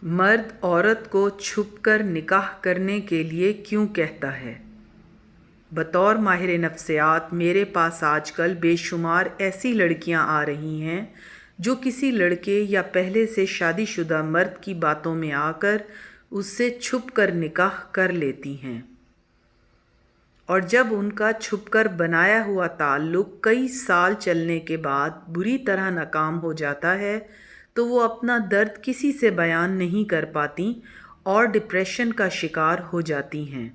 مرد عورت کو چھپ کر نکاح کرنے کے لیے کیوں کہتا ہے؟ بطور ماہر نفسیات میرے پاس آج کل بے شمار ایسی لڑکیاں آ رہی ہیں جو کسی لڑکے یا پہلے سے شادی شدہ مرد کی باتوں میں آ کر اس سے چھپ کر نکاح کر لیتی ہیں، اور جب ان کا چھپ کر بنایا ہوا تعلق کئی سال چلنے کے بعد بری طرح ناکام ہو جاتا ہے تو وہ اپنا درد کسی سے بیان نہیں کر پاتی اور ڈپریشن کا شکار ہو جاتی ہیں۔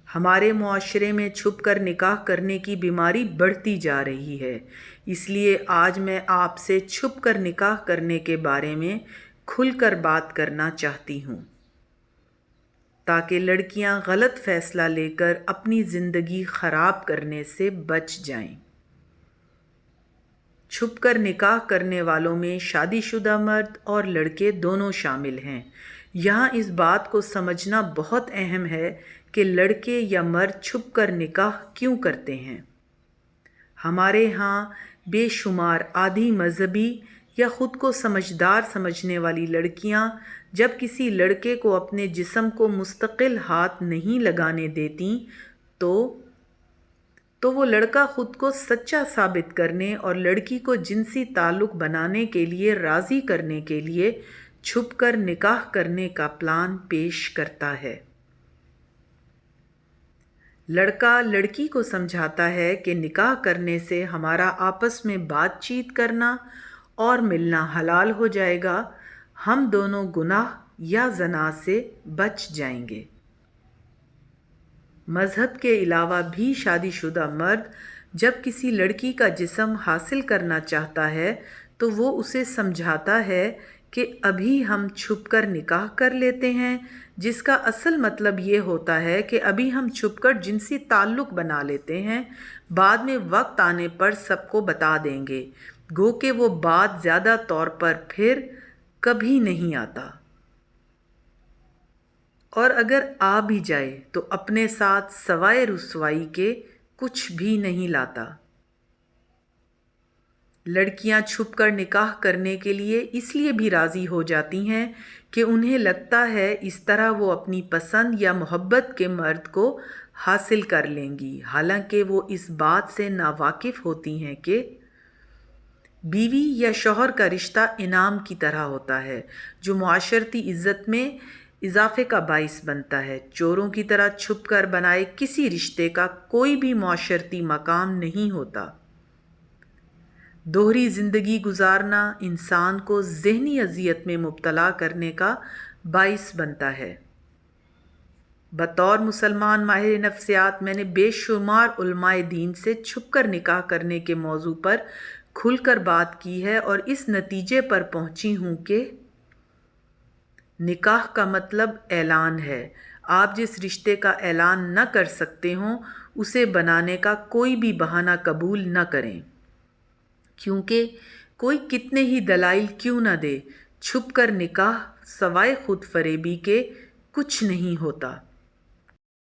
ہمارے معاشرے میں چھپ کر نکاح کرنے کی بیماری بڑھتی جا رہی ہے، اس لیے آج میں آپ سے چھپ کر نکاح کرنے کے بارے میں کھل کر بات کرنا چاہتی ہوں، تاکہ لڑکیاں غلط فیصلہ لے کر اپنی زندگی خراب کرنے سے بچ جائیں۔ چھپ کر نکاح کرنے والوں میں شادی شدہ مرد اور لڑکے دونوں شامل ہیں۔ یہاں اس بات کو سمجھنا بہت اہم ہے کہ لڑکے یا مرد چھپ کر نکاح کیوں کرتے ہیں۔ ہمارے ہاں بے شمار آدھی مذہبی یا خود کو سمجھدار سمجھنے والی لڑکیاں جب کسی لڑکے کو اپنے جسم کو مستقل ہاتھ نہیں لگانے دیتیں تو وہ لڑکا خود کو سچا ثابت کرنے اور لڑکی کو جنسی تعلق بنانے کے لیے راضی کرنے کے لیے چھپ کر نکاح کرنے کا پلان پیش کرتا ہے۔ لڑکا لڑکی کو سمجھاتا ہے کہ نکاح کرنے سے ہمارا آپس میں بات چیت کرنا اور ملنا حلال ہو جائے گا، ہم دونوں گناہ یا زنا سے بچ جائیں گے۔ مذہب کے علاوہ بھی شادی شدہ مرد جب کسی لڑکی کا جسم حاصل کرنا چاہتا ہے تو وہ اسے سمجھاتا ہے کہ ابھی ہم چھپ کر نکاح کر لیتے ہیں، جس کا اصل مطلب یہ ہوتا ہے کہ ابھی ہم چھپ کر جنسی تعلق بنا لیتے ہیں، بعد میں وقت آنے پر سب کو بتا دیں گے، گو کہ وہ بات زیادہ طور پر پھر کبھی نہیں آتا، اور اگر آ بھی جائے تو اپنے ساتھ سوائے رسوائی کے کچھ بھی نہیں لاتا۔ لڑکیاں چھپ کر نکاح کرنے کے لیے اس لیے بھی راضی ہو جاتی ہیں کہ انہیں لگتا ہے اس طرح وہ اپنی پسند یا محبت کے مرد کو حاصل کر لیں گی، حالانکہ وہ اس بات سے ناواقف ہوتی ہیں کہ بیوی یا شوہر کا رشتہ انعام کی طرح ہوتا ہے جو معاشرتی عزت میں اضافے کا باعث بنتا ہے۔ چوروں کی طرح چھپ کر بنائے کسی رشتے کا کوئی بھی معاشرتی مقام نہیں ہوتا۔ دوہری زندگی گزارنا انسان کو ذہنی اذیت میں مبتلا کرنے کا باعث بنتا ہے۔ بطور مسلمان ماہر نفسیات میں نے بے شمار علماء دین سے چھپ کر نکاح کرنے کے موضوع پر کھل کر بات کی ہے اور اس نتیجے پر پہنچی ہوں کہ نکاح کا مطلب اعلان ہے۔ آپ جس رشتے کا اعلان نہ کر سکتے ہوں اسے بنانے کا کوئی بھی بہانہ قبول نہ کریں، کیونکہ کوئی کتنے ہی دلائل کیوں نہ دے، چھپ کر نکاح سوائے خود فریبی کے کچھ نہیں ہوتا۔